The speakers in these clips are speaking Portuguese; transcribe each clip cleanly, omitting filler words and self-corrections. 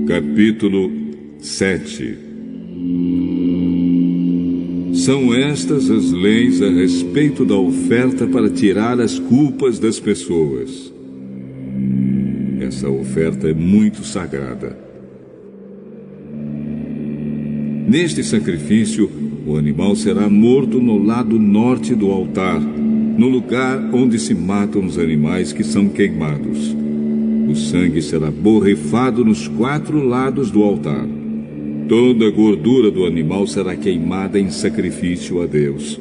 Capítulo 7. São estas as leis a respeito da oferta para tirar as culpas das pessoas. Essa oferta é muito sagrada. Neste sacrifício, o animal será morto no lado norte do altar, no lugar onde se matam os animais que são queimados. O sangue será borrifado nos 4 lados do altar. Toda a gordura do animal será queimada em sacrifício a Deus.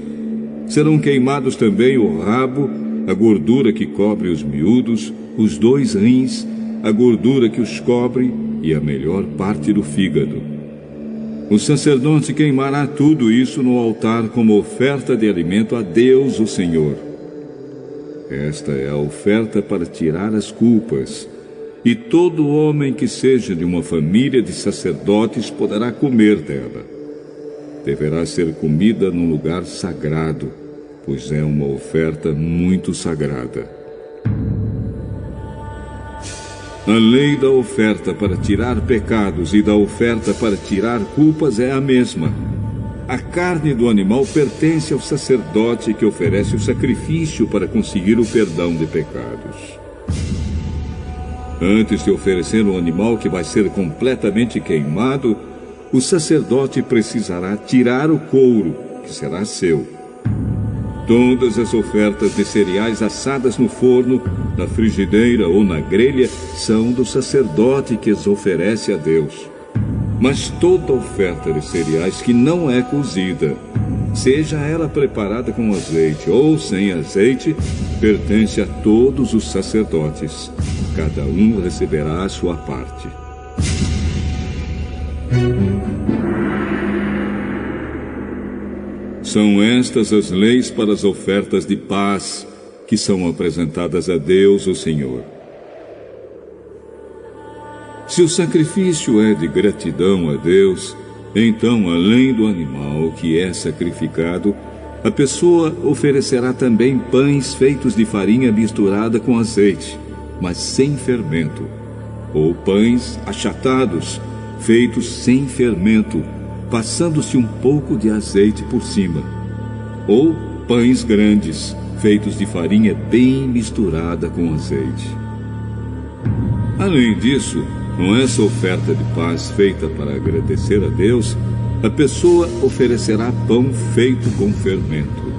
Serão queimados também o rabo, a gordura que cobre os miúdos, os 2 rins, a gordura que os cobre e a melhor parte do fígado. O sacerdote queimará tudo isso no altar como oferta de alimento a Deus, o Senhor. Esta é a oferta para tirar as culpas. E todo homem que seja de uma família de sacerdotes poderá comer dela. Deverá ser comida num lugar sagrado, pois é uma oferta muito sagrada. A lei da oferta para tirar pecados e da oferta para tirar culpas é a mesma. A carne do animal pertence ao sacerdote que oferece o sacrifício para conseguir o perdão de pecados. Antes de oferecer um animal que vai ser completamente queimado, o sacerdote precisará tirar o couro, que será seu. Todas as ofertas de cereais assadas no forno, na frigideira ou na grelha são do sacerdote que as oferece a Deus. Mas toda oferta de cereais que não é cozida, seja ela preparada com azeite ou sem azeite, pertence a todos os sacerdotes. Cada um receberá a sua parte. São estas as leis para as ofertas de paz que são apresentadas a Deus, o Senhor. Se o sacrifício é de gratidão a Deus, então, além do animal que é sacrificado, a pessoa oferecerá também pães feitos de farinha misturada com azeite, mas sem fermento, ou pães achatados, feitos sem fermento, passando-se um pouco de azeite por cima, ou pães grandes, feitos de farinha bem misturada com azeite. Além disso, com essa oferta de paz feita para agradecer a Deus, a pessoa oferecerá pão feito com fermento.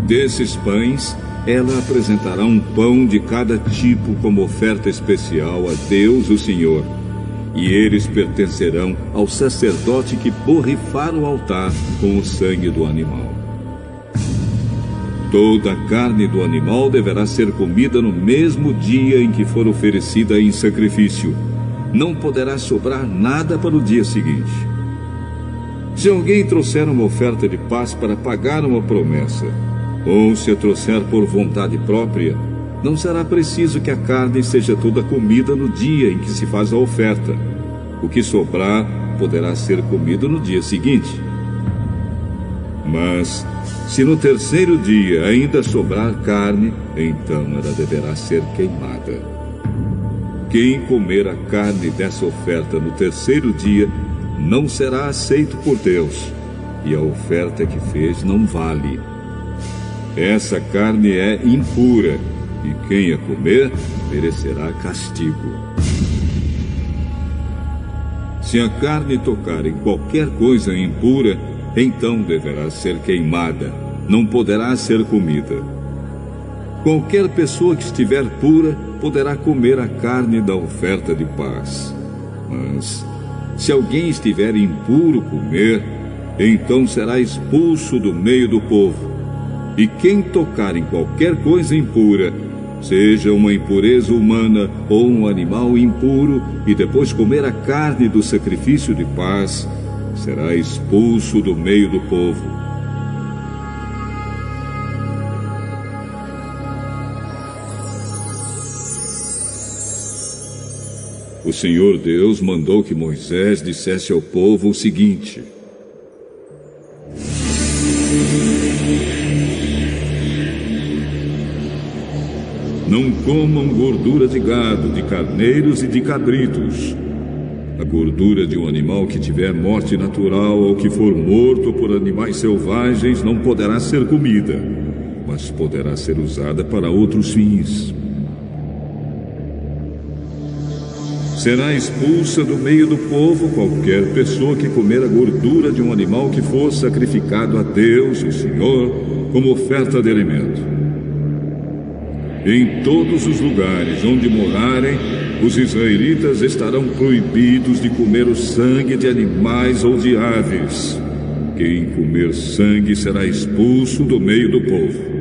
Desses pães, ela apresentará um pão de cada tipo como oferta especial a Deus, o Senhor, e eles pertencerão ao sacerdote que borrifar o altar com o sangue do animal. Toda a carne do animal deverá ser comida no mesmo dia em que for oferecida em sacrifício. Não poderá sobrar nada para o dia seguinte. Se alguém trouxer uma oferta de paz para pagar uma promessa, ou se a trouxer por vontade própria, não será preciso que a carne seja toda comida no dia em que se faz a oferta. O que sobrar poderá ser comido no dia seguinte. Mas, se no terceiro dia ainda sobrar carne, então ela deverá ser queimada. Quem comer a carne dessa oferta no terceiro dia não será aceito por Deus, e a oferta que fez não vale. Essa carne é impura, e quem a comer merecerá castigo. Se a carne tocar em qualquer coisa impura, então deverá ser queimada, não poderá ser comida. Qualquer pessoa que estiver pura poderá comer a carne da oferta de paz. Mas, se alguém estiver impuro comer, então será expulso do meio do povo. E quem tocar em qualquer coisa impura, seja uma impureza humana ou um animal impuro, e depois comer a carne do sacrifício de paz, será expulso do meio do povo. O Senhor Deus mandou que Moisés dissesse ao povo o seguinte: Não comam gordura de gado, de carneiros e de cabritos. A gordura de um animal que tiver morte natural ou que for morto por animais selvagens não poderá ser comida, mas poderá ser usada para outros fins. Será expulsa do meio do povo qualquer pessoa que comer a gordura de um animal que for sacrificado a Deus, o Senhor, como oferta de alimento. Em todos os lugares onde morarem, os israelitas estarão proibidos de comer o sangue de animais ou de aves. Quem comer sangue será expulso do meio do povo.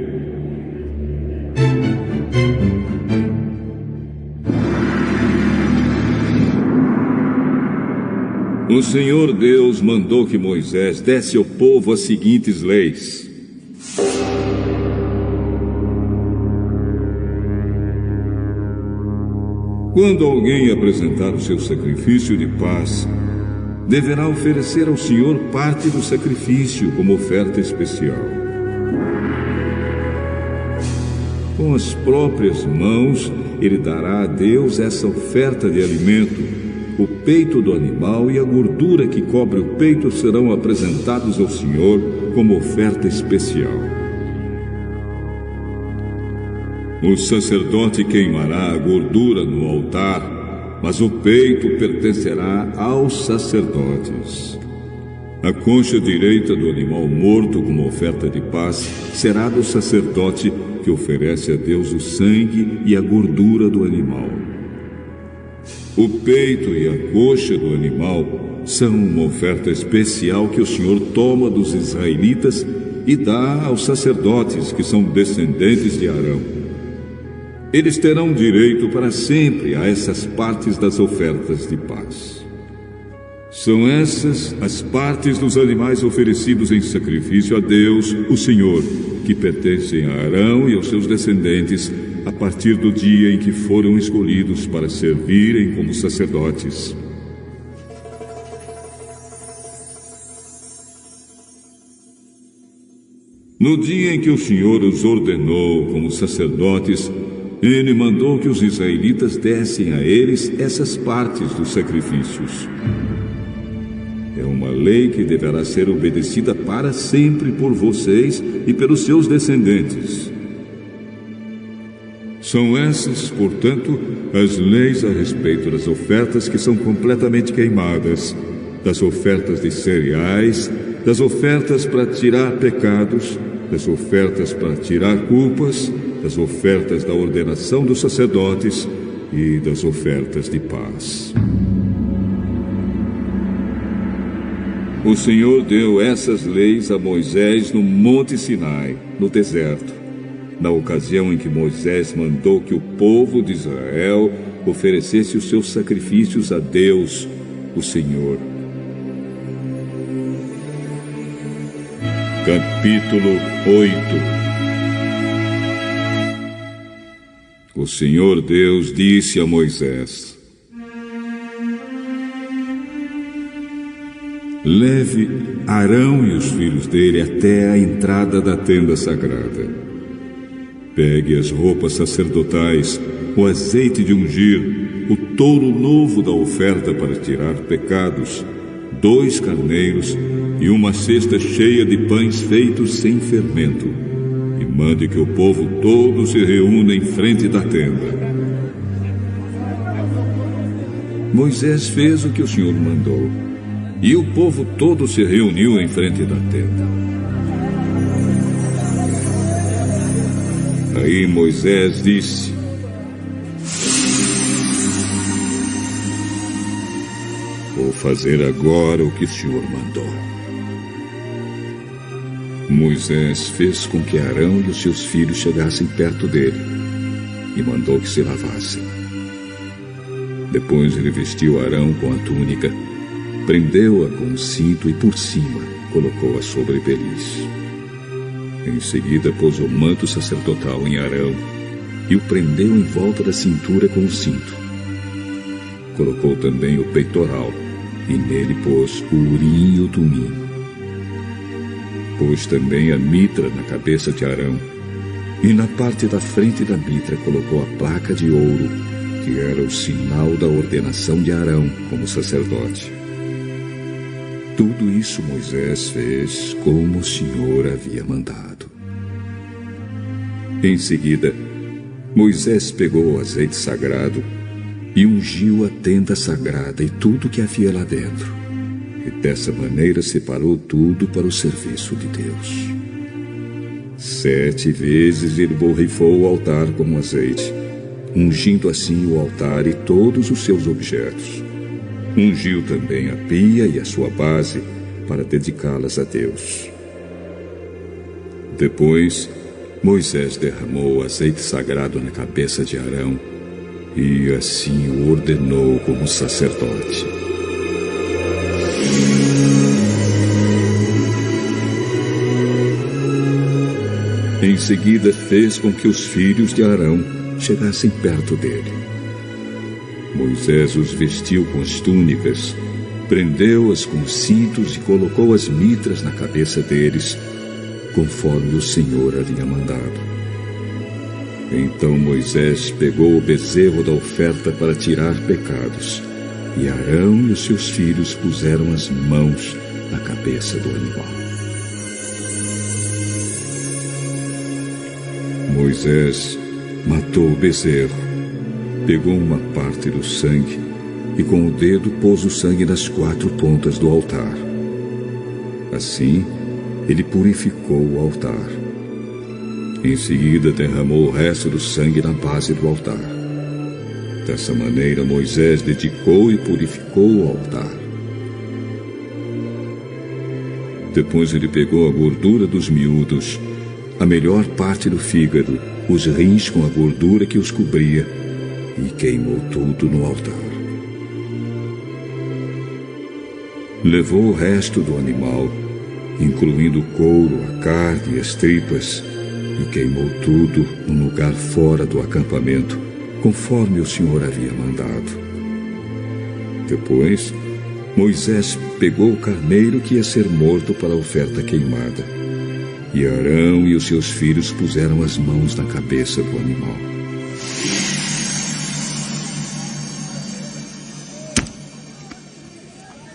O Senhor Deus mandou que Moisés desse ao povo as seguintes leis. Quando alguém apresentar o seu sacrifício de paz, deverá oferecer ao Senhor parte do sacrifício como oferta especial. Com as próprias mãos, ele dará a Deus essa oferta de alimento. O peito do animal e a gordura que cobre o peito serão apresentados ao Senhor como oferta especial. O sacerdote queimará a gordura no altar, mas o peito pertencerá aos sacerdotes. A concha direita do animal morto como oferta de paz será do sacerdote que oferece a Deus o sangue e a gordura do animal. O peito e a coxa do animal são uma oferta especial que o Senhor toma dos israelitas e dá aos sacerdotes que são descendentes de Arão. Eles terão direito para sempre a essas partes das ofertas de paz. São essas as partes dos animais oferecidos em sacrifício a Deus, o Senhor, que pertencem a Arão e aos seus descendentes, a partir do dia em que foram escolhidos para servirem como sacerdotes. No dia em que o Senhor os ordenou como sacerdotes, Ele mandou que os israelitas dessem a eles essas partes dos sacrifícios. É uma lei que deverá ser obedecida para sempre por vocês e pelos seus descendentes. São essas, portanto, as leis a respeito das ofertas que são completamente queimadas, das ofertas de cereais, das ofertas para tirar pecados, das ofertas para tirar culpas, das ofertas da ordenação dos sacerdotes e das ofertas de paz. O Senhor deu essas leis a Moisés no Monte Sinai, no deserto, na ocasião em que Moisés mandou que o povo de Israel oferecesse os seus sacrifícios a Deus, o Senhor. Capítulo 8. O Senhor Deus disse a Moisés: leve Arão e os filhos dele até a entrada da tenda sagrada. Pegue as roupas sacerdotais, o azeite de ungir, o touro novo da oferta para tirar pecados, 2 carneiros e uma cesta cheia de pães feitos sem fermento. E mande que o povo todo se reúna em frente da tenda. Moisés fez o que o Senhor mandou, e o povo todo se reuniu em frente da tenda. Aí Moisés disse: vou fazer agora o que o Senhor mandou. Moisés fez com que Arão e os seus filhos chegassem perto dele e mandou que se lavassem. Depois ele vestiu Arão com a túnica, prendeu-a com um cinto e por cima colocou-a sobre beliche. Em seguida pôs o manto sacerdotal em Arão e o prendeu em volta da cintura com o cinto. Colocou também o peitoral e nele pôs o urim e o tumim. Pôs também a mitra na cabeça de Arão e na parte da frente da mitra colocou a placa de ouro que era o sinal da ordenação de Arão como sacerdote. Tudo isso Moisés fez como o Senhor havia mandado. Em seguida, Moisés pegou o azeite sagrado e ungiu a tenda sagrada e tudo que havia lá dentro. E dessa maneira separou tudo para o serviço de Deus. 7 vezes ele borrifou o altar com azeite, ungindo assim o altar e todos os seus objetos. Ungiu também a pia e a sua base para dedicá-las a Deus. Depois, Moisés derramou o azeite sagrado na cabeça de Arão e assim o ordenou como sacerdote. Em seguida, fez com que os filhos de Arão chegassem perto dele. Moisés os vestiu com as túnicas, prendeu-as com cintos e colocou as mitras na cabeça deles, conforme o Senhor havia mandado. Então Moisés pegou o bezerro da oferta para tirar pecados, e Arão e os seus filhos puseram as mãos na cabeça do animal. Moisés matou o bezerro, pegou uma parte do sangue e com o dedo pôs o sangue nas 4 pontas do altar. Assim, ele purificou o altar. Em seguida, derramou o resto do sangue na base do altar. Dessa maneira, Moisés dedicou e purificou o altar. Depois ele pegou a gordura dos miúdos, a melhor parte do fígado, os rins com a gordura que os cobria, e queimou tudo no altar. Levou o resto do animal, incluindo o couro, a carne e as tripas, e queimou tudo num lugar fora do acampamento, conforme o Senhor havia mandado. Depois, Moisés pegou o carneiro que ia ser morto para a oferta queimada, e Arão e os seus filhos puseram as mãos na cabeça do animal.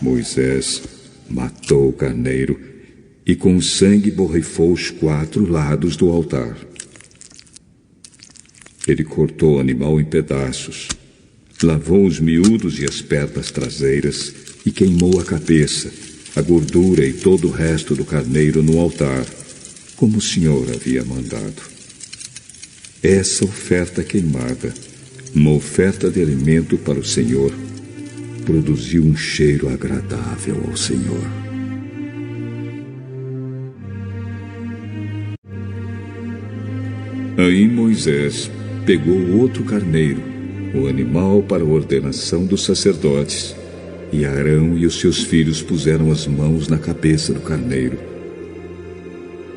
Moisés matou o carneiro e com o sangue borrifou os 4 lados do altar. Ele cortou o animal em pedaços, lavou os miúdos e as pernas traseiras e queimou a cabeça, a gordura e todo o resto do carneiro no altar, como o Senhor havia mandado. Essa oferta queimada, uma oferta de alimento para o Senhor, produziu um cheiro agradável ao Senhor. Aí Moisés pegou outro carneiro, o animal para a ordenação dos sacerdotes, e Arão e os seus filhos puseram as mãos na cabeça do carneiro.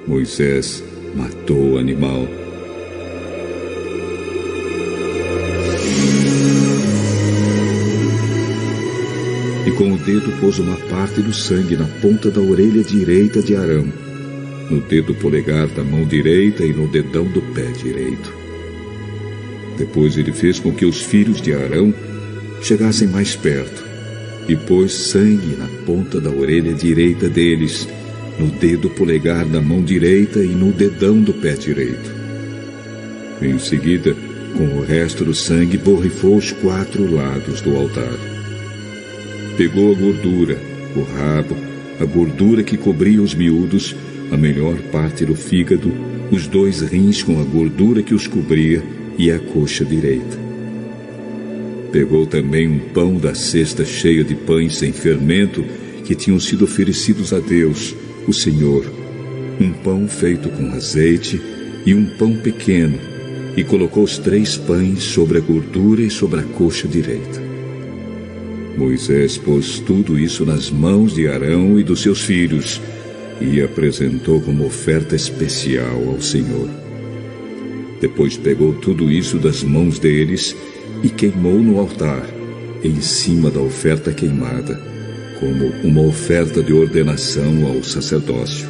Moisés matou o animal. E com o dedo pôs uma parte do sangue na ponta da orelha direita de Arão, no dedo polegar da mão direita e no dedão do pé direito. Depois ele fez com que os filhos de Arão chegassem mais perto e pôs sangue na ponta da orelha direita deles, no dedo polegar da mão direita e no dedão do pé direito. Em seguida, com o resto do sangue, borrifou os 4 lados do altar. Pegou a gordura, o rabo, a gordura que cobria os miúdos, a melhor parte do fígado, os 2 rins com a gordura que os cobria e a coxa direita. Pegou também um pão da cesta cheia de pães sem fermento que tinham sido oferecidos a Deus, o Senhor, um pão feito com azeite e um pão pequeno, e colocou os 3 pães sobre a gordura e sobre a coxa direita. Moisés pôs tudo isso nas mãos de Arão e dos seus filhos e apresentou como oferta especial ao Senhor. Depois pegou tudo isso das mãos deles e queimou no altar, em cima da oferta queimada, como uma oferta de ordenação ao sacerdócio.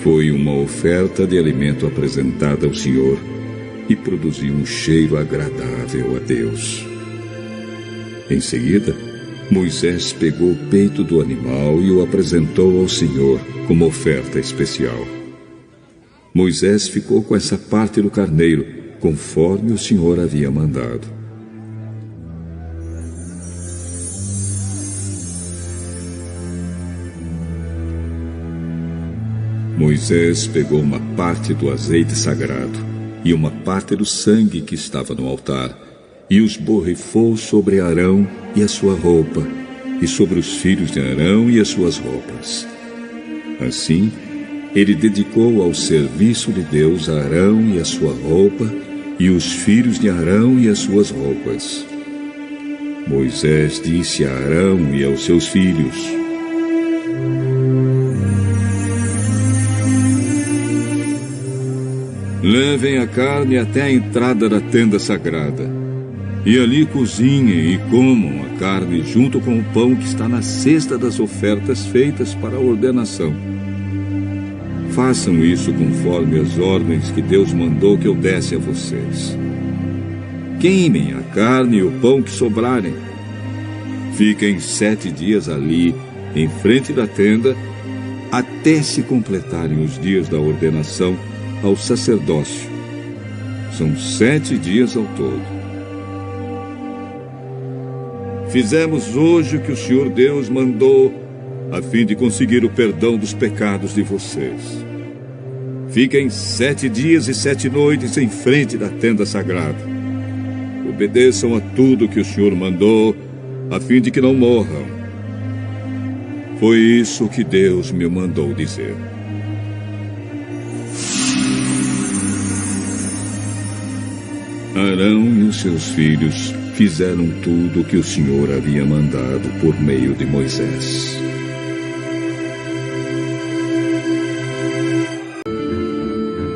Foi uma oferta de alimento apresentada ao Senhor, e produziam um cheiro agradável a Deus. Em seguida, Moisés pegou o peito do animal e o apresentou ao Senhor como oferta especial. Moisés ficou com essa parte do carneiro, conforme o Senhor havia mandado. Moisés pegou uma parte do azeite sagrado e uma parte do sangue que estava no altar, e os borrifou sobre Arão e a sua roupa, e sobre os filhos de Arão e as suas roupas. Assim, ele dedicou ao serviço de Deus a Arão e a sua roupa, e os filhos de Arão e as suas roupas. Moisés disse a Arão e aos seus filhos: levem a carne até a entrada da tenda sagrada, e ali cozinhem e comam a carne junto com o pão que está na cesta das ofertas feitas para a ordenação. Façam isso conforme as ordens que Deus mandou que eu desse a vocês. Queimem a carne e o pão que sobrarem. Fiquem 7 dias ali, em frente da tenda, até se completarem os dias da ordenação ao sacerdócio. São 7 dias ao todo. Fizemos hoje o que o Senhor Deus mandou, a fim de conseguir o perdão dos pecados de vocês. Fiquem 7 dias e 7 noites em frente da tenda sagrada. Obedeçam a tudo que o Senhor mandou, a fim de que não morram. Foi isso que Deus me mandou dizer. Arão e os seus filhos fizeram tudo o que o Senhor havia mandado por meio de Moisés.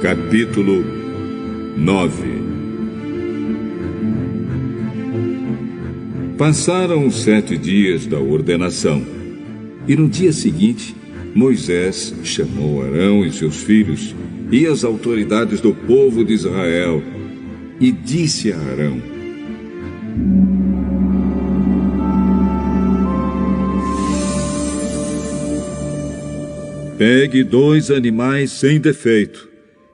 Capítulo 9. Passaram os 7 dias da ordenação, e no dia seguinte, Moisés chamou Arão e seus filhos e as autoridades do povo de Israel, e disse a Arão: pegue 2 animais sem defeito,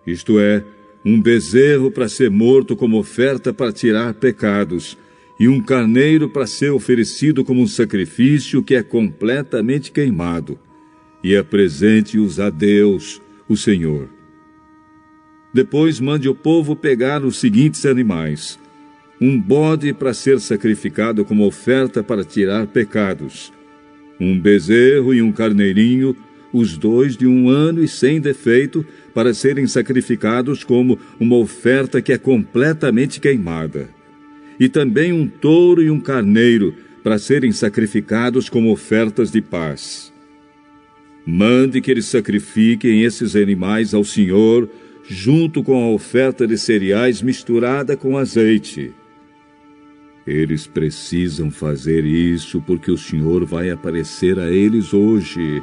isto é, um bezerro para ser morto como oferta para tirar pecados, e um carneiro para ser oferecido como um sacrifício que é completamente queimado, e apresente-os a Deus, o Senhor. Depois mande o povo pegar os seguintes animais: um bode para ser sacrificado como oferta para tirar pecados, um bezerro e um carneirinho, os 2 de 1 ano e sem defeito, para serem sacrificados como uma oferta que é completamente queimada, e também um touro e um carneiro para serem sacrificados como ofertas de paz. Mande que eles sacrifiquem esses animais ao Senhor, junto com a oferta de cereais misturada com azeite. Eles precisam fazer isso porque o Senhor vai aparecer a eles hoje.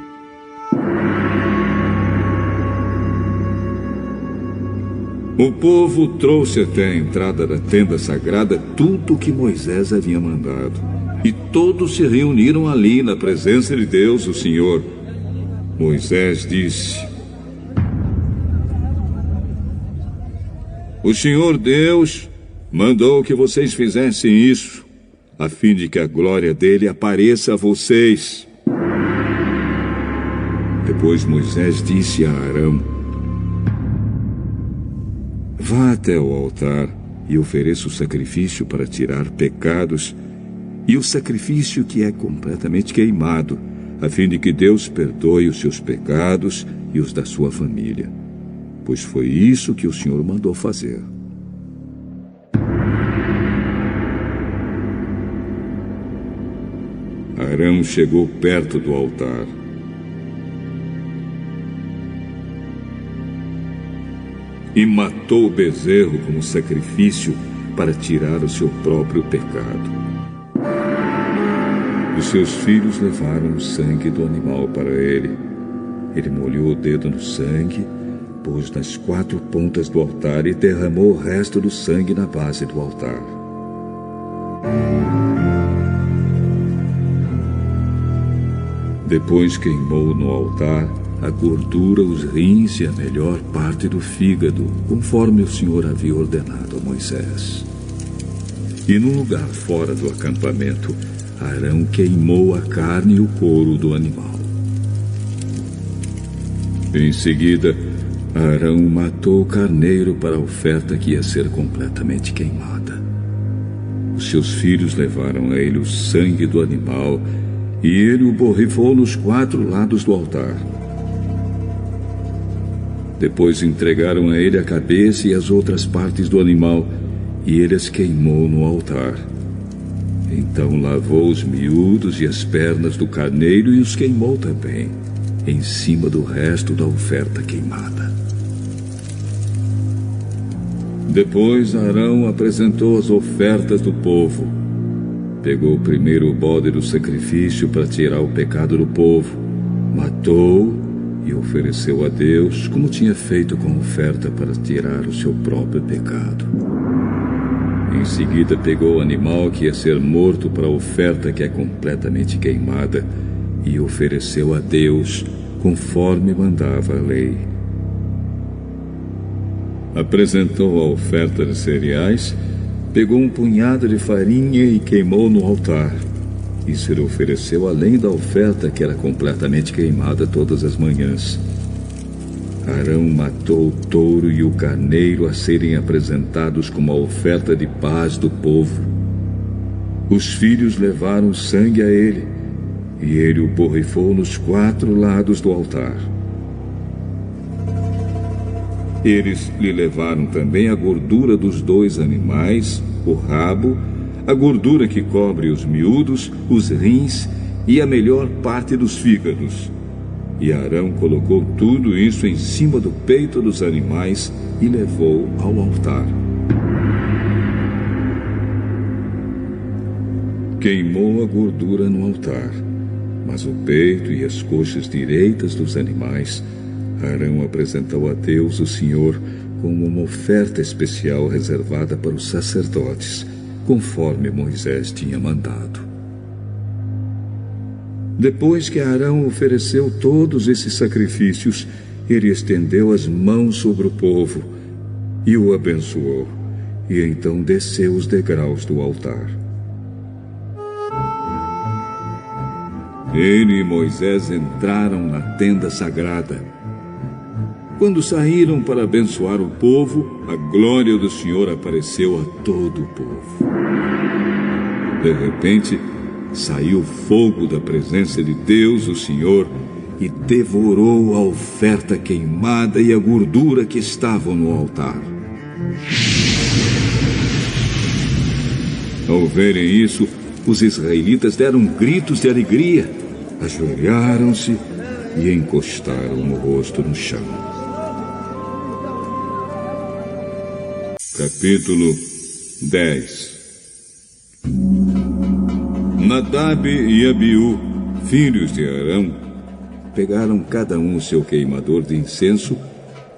O povo trouxe até a entrada da tenda sagrada tudo o que Moisés havia mandado, e todos se reuniram ali na presença de Deus, o Senhor. Moisés disse: o Senhor Deus mandou que vocês fizessem isso, a fim de que a glória dele apareça a vocês. Depois Moisés disse a Arão: vá até o altar e ofereça o sacrifício para tirar pecados, e o sacrifício que é completamente queimado, a fim de que Deus perdoe os seus pecados e os da sua família. Pois foi isso que o Senhor mandou fazer. Arão chegou perto do altar. E matou o bezerro como sacrifício para tirar o seu próprio pecado. Os seus filhos levaram o sangue do animal para ele. Ele molhou o dedo no sangue, pôs nas 4 pontas do altar e derramou o resto do sangue na base do altar. Depois queimou no altar a gordura, os rins e a melhor parte do fígado, conforme o Senhor havia ordenado a Moisés. E num lugar fora do acampamento, Arão queimou a carne e o couro do animal. Em seguida, Arão matou o carneiro para a oferta que ia ser completamente queimada. Os seus filhos levaram a ele o sangue do animal e ele o borrifou nos 4 lados do altar. Depois entregaram a ele a cabeça e as outras partes do animal, e ele as queimou no altar. Então lavou os miúdos e as pernas do carneiro e os queimou também, em cima do resto da oferta queimada. Depois Arão apresentou as ofertas do povo. Pegou primeiro o bode do sacrifício para tirar o pecado do povo, matou e ofereceu a Deus, como tinha feito com a oferta para tirar o seu próprio pecado. Em seguida pegou o animal que ia ser morto para a oferta que é completamente queimada e ofereceu a Deus, conforme mandava a lei. Apresentou a oferta de cereais, pegou um punhado de farinha e queimou no altar. Isso ele ofereceu além da oferta que era completamente queimada todas as manhãs. Arão matou o touro e o carneiro a serem apresentados como a oferta de paz do povo. Os filhos levaram o sangue a ele, e ele o borrifou nos 4 lados do altar. Eles lhe levaram também a gordura dos 2 animais, o rabo, a gordura que cobre os miúdos, os rins e a melhor parte dos fígados. E Arão colocou tudo isso em cima do peito dos animais e levou ao altar. Queimou a gordura no altar, mas o peito e as coxas direitas dos animais, Arão apresentou a Deus, o Senhor, como uma oferta especial reservada para os sacerdotes, conforme Moisés tinha mandado. Depois que Arão ofereceu todos esses sacrifícios, ele estendeu as mãos sobre o povo e o abençoou, e então desceu os degraus do altar. Ele e Moisés entraram na tenda sagrada. Quando saíram para abençoar o povo, a glória do Senhor apareceu a todo o povo. De repente, saiu fogo da presença de Deus, o Senhor, e devorou a oferta queimada e a gordura que estavam no altar. Ao verem isso, os israelitas deram gritos de alegria, ajoelharam-se e encostaram o rosto no chão. Capítulo 10. Nadab e Abiú, filhos de Arão, pegaram cada um o seu queimador de incenso,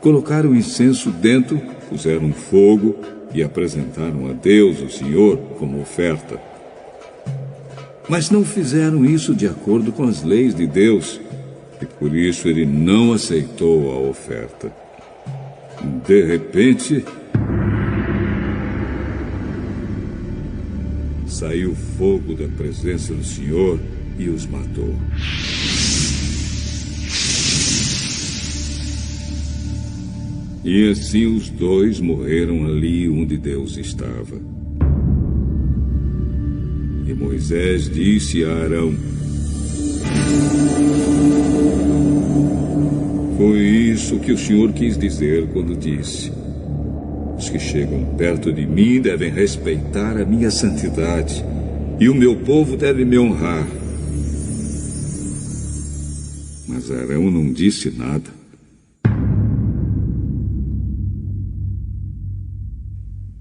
colocaram o incenso dentro, puseram fogo e apresentaram a Deus, o Senhor, como oferta. Mas não fizeram isso de acordo com as leis de Deus, e por isso ele não aceitou a oferta. De repente, saiu fogo da presença do Senhor e os matou. E assim os 2 morreram ali onde Deus estava. E Moisés disse a Arão: foi isso que o Senhor quis dizer quando disse: os que chegam perto de mim devem respeitar a minha santidade, e o meu povo deve me honrar. Mas Arão não disse nada.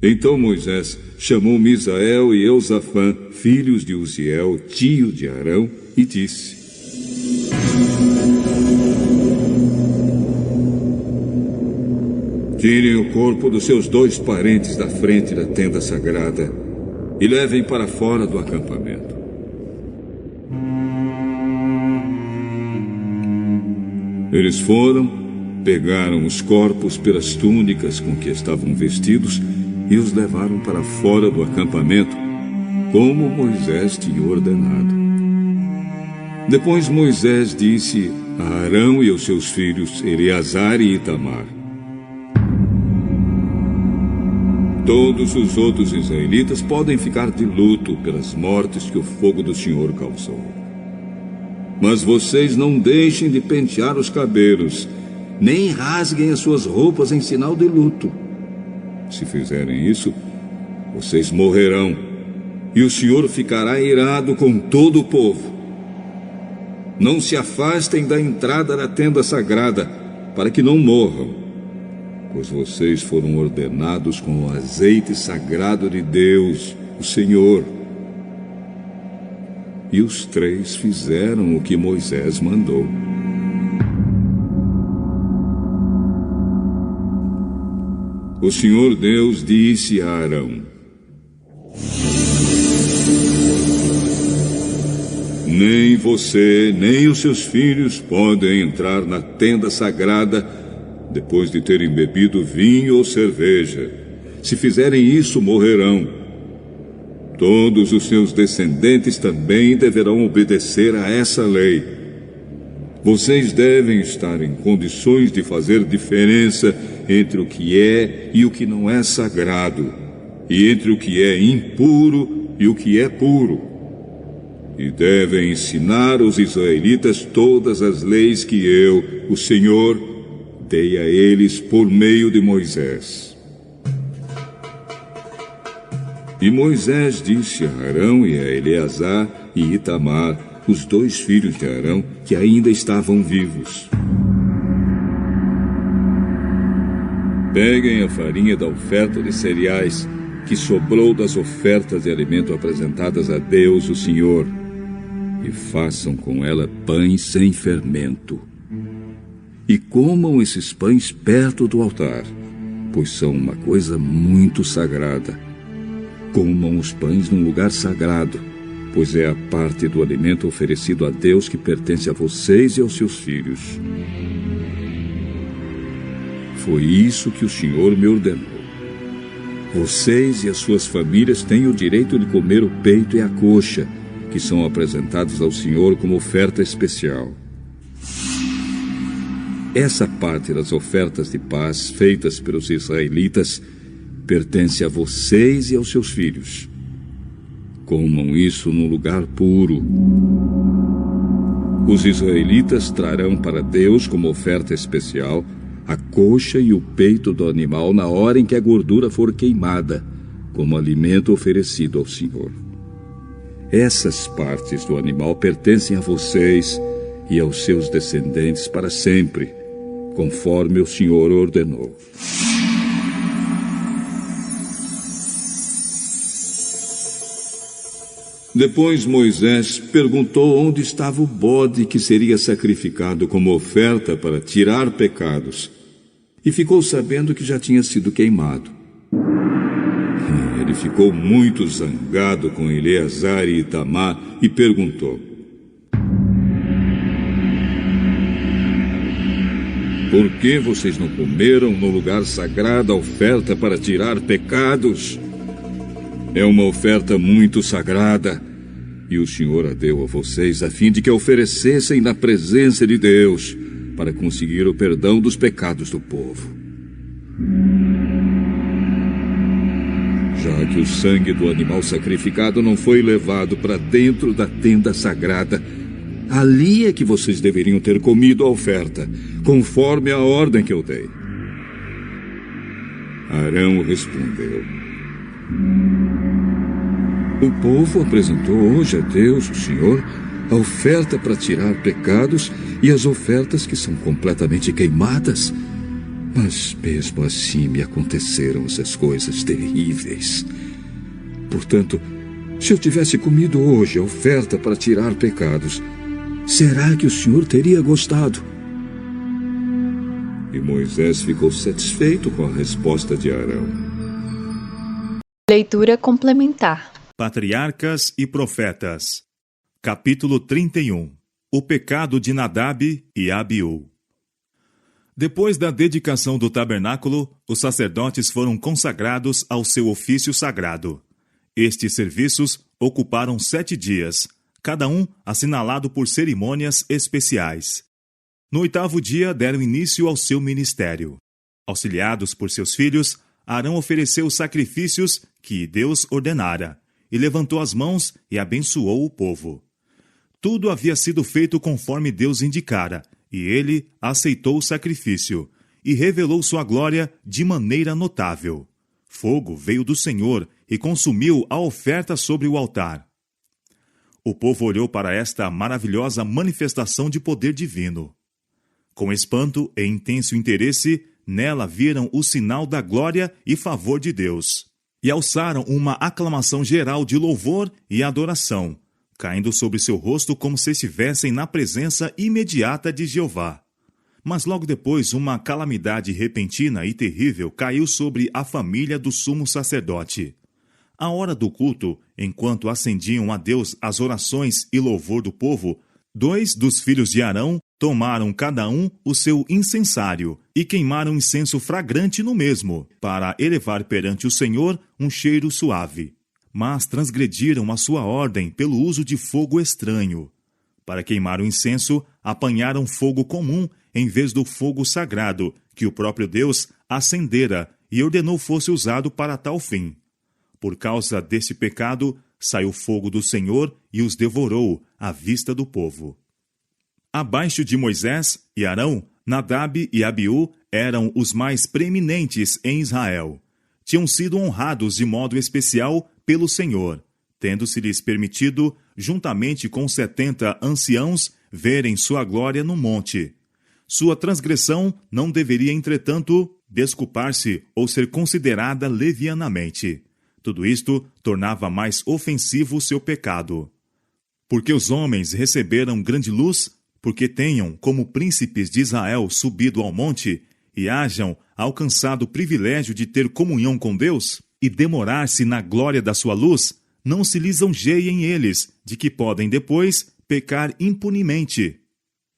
Então Moisés chamou Misael e Eusafã, filhos de Uziel, tio de Arão, e Tirem o corpo dos seus 2 parentes da frente da tenda sagrada e levem para fora do acampamento. Eles foram, pegaram os corpos pelas túnicas com que estavam vestidos e os levaram para fora do acampamento, como Moisés tinha ordenado. Depois Moisés disse a Arão e aos seus filhos Eleazar e Itamar: todos os outros israelitas podem ficar de luto pelas mortes que o fogo do Senhor causou. Mas vocês não deixem de pentear os cabelos, nem rasguem as suas roupas em sinal de luto. Se fizerem isso, vocês morrerão, e o Senhor ficará irado com todo o povo. Não se afastem da entrada da tenda sagrada, para que não morram, pois vocês foram ordenados com o azeite sagrado de Deus, o Senhor. E os 3 fizeram o que Moisés mandou. O Senhor Deus disse a Arão: nem você, nem os seus filhos podem entrar na tenda sagrada depois de terem bebido vinho ou cerveja. Se fizerem isso, morrerão. Todos os seus descendentes também deverão obedecer a essa lei. Vocês devem estar em condições de fazer diferença entre o que é e o que não é sagrado, e entre o que é impuro e o que é puro. E devem ensinar aos israelitas todas as leis que eu, o Senhor, dei a eles por meio de Moisés. E Moisés disse a Arão e a Eleazar e Itamar, os 2 filhos de Arão, que ainda estavam vivos: peguem a farinha da oferta de cereais que sobrou das ofertas de alimento apresentadas a Deus, o Senhor, e façam com ela pães sem fermento. E comam esses pães perto do altar, pois são uma coisa muito sagrada. Comam os pães num lugar sagrado, pois é a parte do alimento oferecido a Deus que pertence a vocês e aos seus filhos. Foi isso que o Senhor me ordenou. Vocês e as suas famílias têm o direito de comer o peito e a coxa, que são apresentados ao Senhor como oferta especial. Essa parte das ofertas de paz feitas pelos israelitas pertence a vocês e aos seus filhos. Comam isso num lugar puro. Os israelitas trarão para Deus como oferta especial a coxa e o peito do animal na hora em que a gordura for queimada, como alimento oferecido ao Senhor. Essas partes do animal pertencem a vocês e aos seus descendentes para sempre, conforme o Senhor ordenou. Depois Moisés perguntou onde estava o bode que seria sacrificado como oferta para tirar pecados, e ficou sabendo que já tinha sido queimado. Ele ficou muito zangado com Eleazar e Itamar e perguntou: por que vocês não comeram no lugar sagrado a oferta para tirar pecados? É uma oferta muito sagrada, e o Senhor a deu a vocês a fim de que a oferecessem na presença de Deus, para conseguir o perdão dos pecados do povo. Já que o sangue do animal sacrificado não foi levado para dentro da tenda sagrada, ali é que vocês deveriam ter comido a oferta, conforme a ordem que eu dei. Arão respondeu: o povo apresentou hoje a Deus, o Senhor, a oferta para tirar pecados e as ofertas que são completamente queimadas. Mas mesmo assim me aconteceram essas coisas terríveis. Portanto, se eu tivesse comido hoje a oferta para tirar pecados, será que o Senhor teria gostado? E Moisés ficou satisfeito com a resposta de Arão. Leitura complementar. Patriarcas e Profetas. Capítulo 31. O pecado de Nadab e Abiú. Depois da dedicação do tabernáculo, os sacerdotes foram consagrados ao seu ofício sagrado. Estes serviços ocuparam 7 dias, cada um assinalado por cerimônias especiais. No 8º dia deram início ao seu ministério. Auxiliados por seus filhos, Arão ofereceu os sacrifícios que Deus ordenara, e levantou as mãos e abençoou o povo. Tudo havia sido feito conforme Deus indicara, e ele aceitou o sacrifício, e revelou sua glória de maneira notável. Fogo veio do Senhor e consumiu a oferta sobre o altar. O povo olhou para esta maravilhosa manifestação de poder divino. Com espanto e intenso interesse, nela viram o sinal da glória e favor de Deus, e alçaram uma aclamação geral de louvor e adoração, caindo sobre seu rosto como se estivessem na presença imediata de Jeová. Mas logo depois uma calamidade repentina e terrível caiu sobre a família do sumo sacerdote. À hora do culto, enquanto acendiam a Deus as orações e louvor do povo, 2 dos filhos de Arão tomaram cada um o seu incensário e queimaram incenso fragrante no mesmo, para elevar perante o Senhor um cheiro suave. Mas transgrediram a sua ordem pelo uso de fogo estranho. Para queimar o incenso, apanharam fogo comum em vez do fogo sagrado, que o próprio Deus acendera e ordenou fosse usado para tal fim. Por causa desse pecado, saiu fogo do Senhor e os devorou à vista do povo. Abaixo de Moisés e Arão, Nadab e Abiú eram os mais preeminentes em Israel. Tinham sido honrados de modo especial pelo Senhor, tendo-se-lhes permitido, juntamente com 70 anciãos, verem sua glória no monte. Sua transgressão não deveria, entretanto, desculpar-se ou ser considerada levianamente. Tudo isto tornava mais ofensivo o seu pecado. Porque os homens receberam grande luz, porque tenham, como príncipes de Israel, subido ao monte, e hajam alcançado o privilégio de ter comunhão com Deus, e demorar-se na glória da sua luz, não se lisonjeiem eles, de que podem depois pecar impunemente.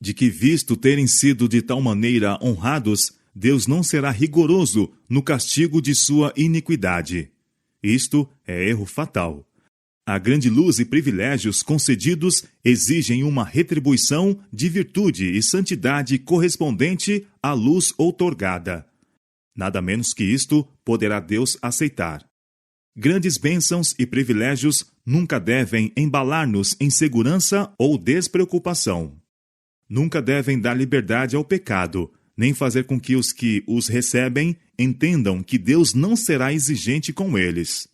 De que, visto terem sido de tal maneira honrados, Deus não será rigoroso no castigo de sua iniquidade. Isto é erro fatal. A grande luz e privilégios concedidos exigem uma retribuição de virtude e santidade correspondente à luz outorgada. Nada menos que isto poderá Deus aceitar. Grandes bênçãos e privilégios nunca devem embalar-nos em segurança ou despreocupação. Nunca devem dar liberdade ao pecado, nem fazer com que os que os recebem entendam que Deus não será exigente com eles.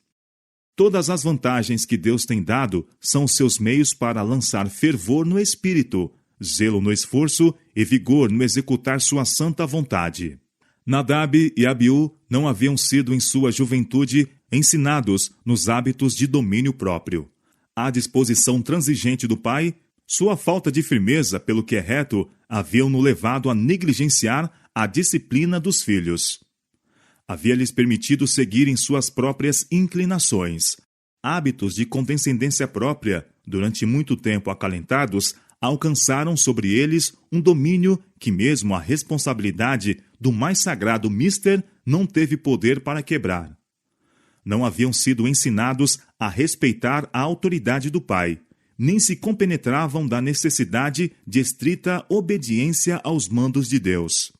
Todas as vantagens que Deus tem dado são seus meios para lançar fervor no espírito, zelo no esforço e vigor no executar sua santa vontade. Nadab e Abiú não haviam sido em sua juventude ensinados nos hábitos de domínio próprio. A disposição transigente do pai, sua falta de firmeza pelo que é reto, haviam-no levado a negligenciar a disciplina dos filhos. Havia-lhes permitido seguirem suas próprias inclinações. Hábitos de condescendência própria, durante muito tempo acalentados, alcançaram sobre eles um domínio que mesmo a responsabilidade do mais sagrado mister não teve poder para quebrar. Não haviam sido ensinados a respeitar a autoridade do pai, nem se compenetravam da necessidade de estrita obediência aos mandos de Deus.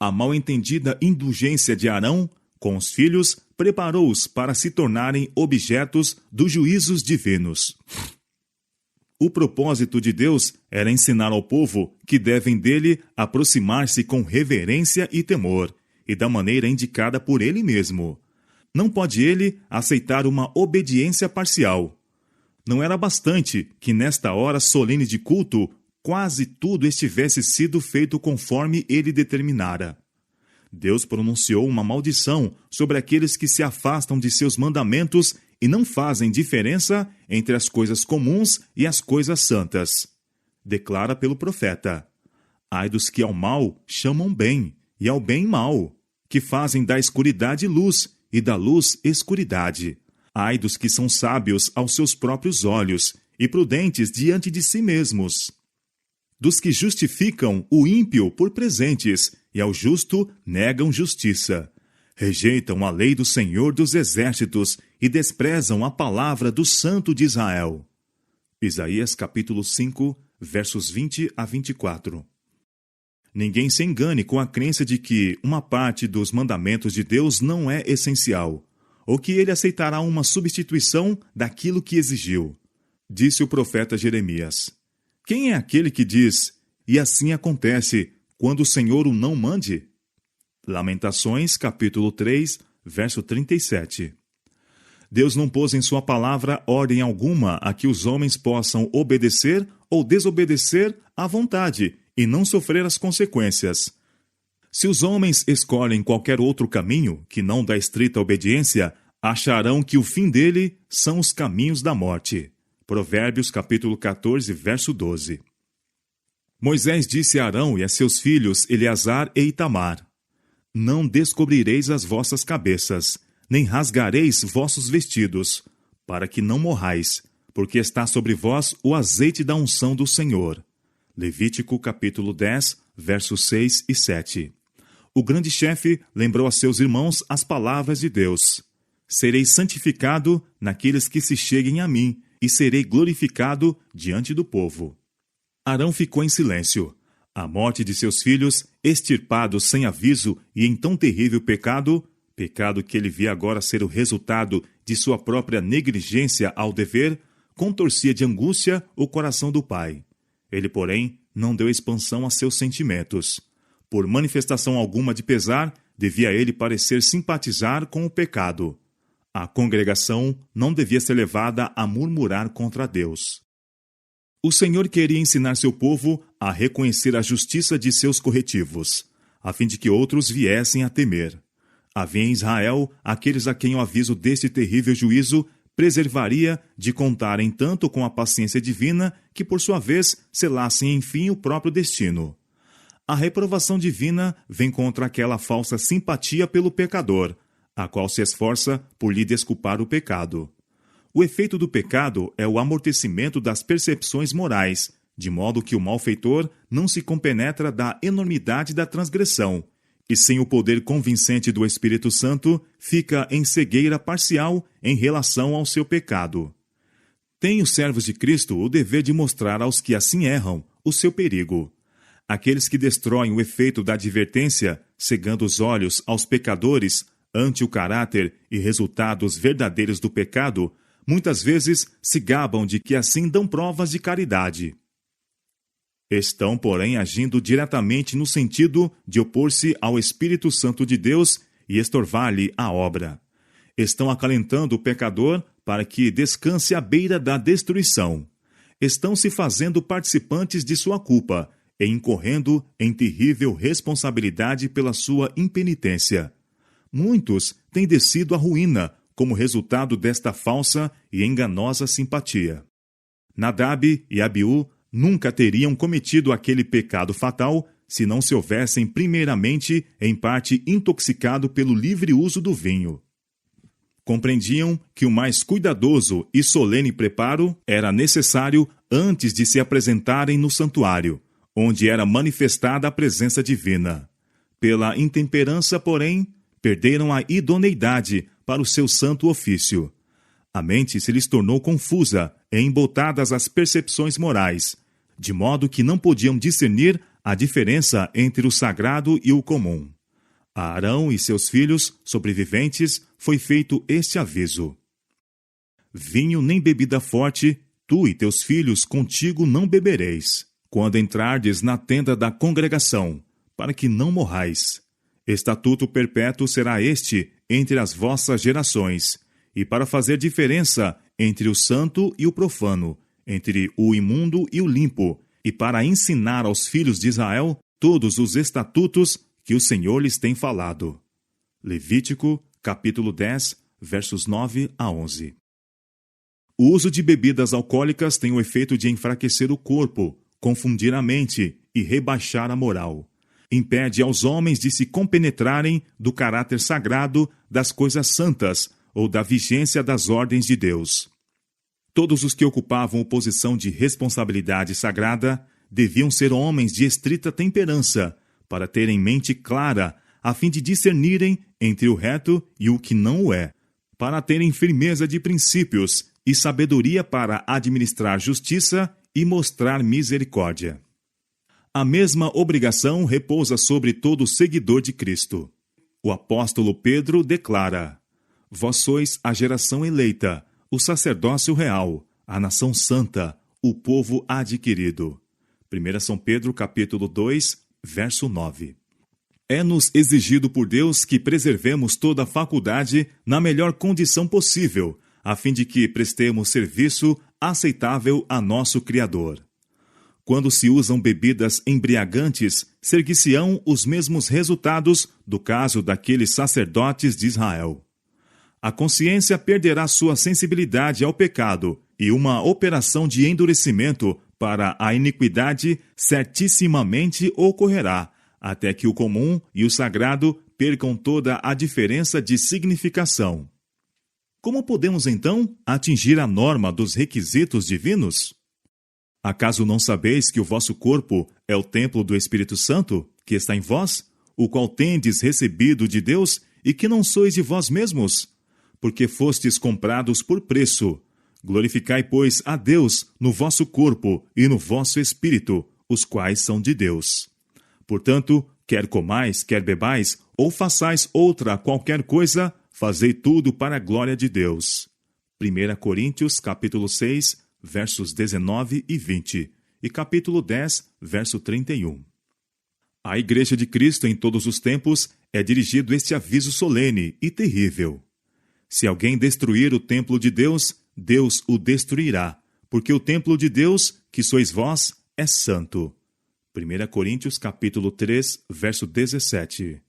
A mal-entendida indulgência de Arão com os filhos preparou-os para se tornarem objetos dos juízos divinos. O propósito de Deus era ensinar ao povo que devem dele aproximar-se com reverência e temor, e da maneira indicada por ele mesmo. Não pode ele aceitar uma obediência parcial. Não era bastante que nesta hora solene de culto quase tudo estivesse sido feito conforme ele determinara. Deus pronunciou uma maldição sobre aqueles que se afastam de seus mandamentos e não fazem diferença entre as coisas comuns e as coisas santas. Declara pelo profeta: ai dos que ao mal chamam bem, e ao bem mal, que fazem da escuridade luz e da luz escuridade. Ai dos que são sábios aos seus próprios olhos e prudentes diante de si mesmos. Dos que justificam o ímpio por presentes e ao justo negam justiça. Rejeitam a lei do Senhor dos Exércitos e desprezam a palavra do Santo de Israel. Isaías capítulo 5, versos 20 a 24. Ninguém se engane com a crença de que uma parte dos mandamentos de Deus não é essencial, ou que ele aceitará uma substituição daquilo que exigiu. Disse o profeta Jeremias: quem é aquele que diz, e assim acontece, quando o Senhor o não mande? Lamentações, capítulo 3, verso 37. Deus não pôs em sua palavra ordem alguma a que os homens possam obedecer ou desobedecer à vontade e não sofrer as consequências. Se os homens escolhem qualquer outro caminho, que não da estrita obediência, acharão que o fim dele são os caminhos da morte. Provérbios capítulo 14, verso 12. Moisés disse a Arão e a seus filhos Eleazar e Itamar: não descobrireis as vossas cabeças, nem rasgareis vossos vestidos, para que não morrais, porque está sobre vós o azeite da unção do Senhor. Levítico capítulo 10, versos 6 e 7. O grande chefe lembrou a seus irmãos as palavras de Deus: serei santificado naqueles que se cheguem a mim, e serei glorificado diante do povo. Arão ficou em silêncio. A morte de seus filhos, extirpados sem aviso e em tão terrível pecado que ele via agora ser o resultado de sua própria negligência ao dever, contorcia de angústia o coração do pai. Ele, porém, não deu expansão a seus sentimentos. Por manifestação alguma de pesar, devia ele parecer simpatizar com o pecado. A congregação não devia ser levada a murmurar contra Deus. O Senhor queria ensinar seu povo a reconhecer a justiça de seus corretivos, a fim de que outros viessem a temer. Havia em Israel aqueles a quem o aviso deste terrível juízo preservaria de contarem tanto com a paciência divina que, por sua vez, selassem enfim o próprio destino. A reprovação divina vem contra aquela falsa simpatia pelo pecador, a qual se esforça por lhe desculpar o pecado. O efeito do pecado é o amortecimento das percepções morais, de modo que o malfeitor não se compenetra da enormidade da transgressão, e sem o poder convincente do Espírito Santo, fica em cegueira parcial em relação ao seu pecado. Têm os servos de Cristo o dever de mostrar aos que assim erram o seu perigo. Aqueles que destroem o efeito da advertência, cegando os olhos aos pecadores ante o caráter e resultados verdadeiros do pecado, muitas vezes se gabam de que assim dão provas de caridade. Estão, porém, agindo diretamente no sentido de opor-se ao Espírito Santo de Deus e estorvar-lhe a obra. Estão acalentando o pecador para que descanse à beira da destruição. Estão se fazendo participantes de sua culpa e incorrendo em terrível responsabilidade pela sua impenitência. Muitos têm descido à ruína como resultado desta falsa e enganosa simpatia. Nadab e Abiú nunca teriam cometido aquele pecado fatal se não se houvessem primeiramente, em parte, intoxicado pelo livre uso do vinho. Compreendiam que o mais cuidadoso e solene preparo era necessário antes de se apresentarem no santuário, onde era manifestada a presença divina. Pela intemperança, porém, perderam a idoneidade para o seu santo ofício. A mente se lhes tornou confusa e embotadas as percepções morais, de modo que não podiam discernir a diferença entre o sagrado e o comum. A Arão e seus filhos sobreviventes foi feito este aviso: vinho nem bebida forte, tu e teus filhos contigo não bebereis, quando entrardes na tenda da congregação, para que não morrais. Estatuto perpétuo será este entre as vossas gerações, e para fazer diferença entre o santo e o profano, entre o imundo e o limpo, e para ensinar aos filhos de Israel todos os estatutos que o Senhor lhes tem falado. Levítico, capítulo 10, versos 9 a 11. O uso de bebidas alcoólicas tem o efeito de enfraquecer o corpo, confundir a mente e rebaixar a moral. impede aos homens de se compenetrarem do caráter sagrado das coisas santas ou da vigência das ordens de Deus. Todos os que ocupavam posição de responsabilidade sagrada deviam ser homens de estrita temperança, para terem mente clara, a fim de discernirem entre o reto e o que não o é, para terem firmeza de princípios e sabedoria para administrar justiça e mostrar misericórdia. A mesma obrigação repousa sobre todo seguidor de Cristo. O apóstolo Pedro declara: Vós sois a geração eleita, o sacerdócio real, a nação santa, o povo adquirido. 1 São Pedro, capítulo 2, verso 9. É-nos exigido por Deus que preservemos toda a faculdade na melhor condição possível, a fim de que prestemos serviço aceitável a nosso Criador. Quando se usam bebidas embriagantes, ser-se-ão os mesmos resultados do caso daqueles sacerdotes de Israel. A consciência perderá sua sensibilidade ao pecado e uma operação de endurecimento para a iniquidade certissimamente ocorrerá, até que o comum e o sagrado percam toda a diferença de significação. Como podemos, então, atingir a norma dos requisitos divinos? Acaso não sabeis que o vosso corpo é o templo do Espírito Santo, que está em vós, o qual tendes recebido de Deus, e que não sois de vós mesmos? Porque fostes comprados por preço. Glorificai, pois, a Deus no vosso corpo e no vosso espírito, os quais são de Deus. Portanto, quer comais, quer bebais, ou façais outra qualquer coisa, fazei tudo para a glória de Deus. 1 Coríntios, capítulo 6, versos 19 e 20, e capítulo 10, verso 31. À Igreja de Cristo em todos os tempos é dirigido este aviso solene e terrível. Se alguém destruir o templo de Deus, Deus o destruirá, porque o templo de Deus, que sois vós, é santo. 1 Coríntios, capítulo 3, verso 17.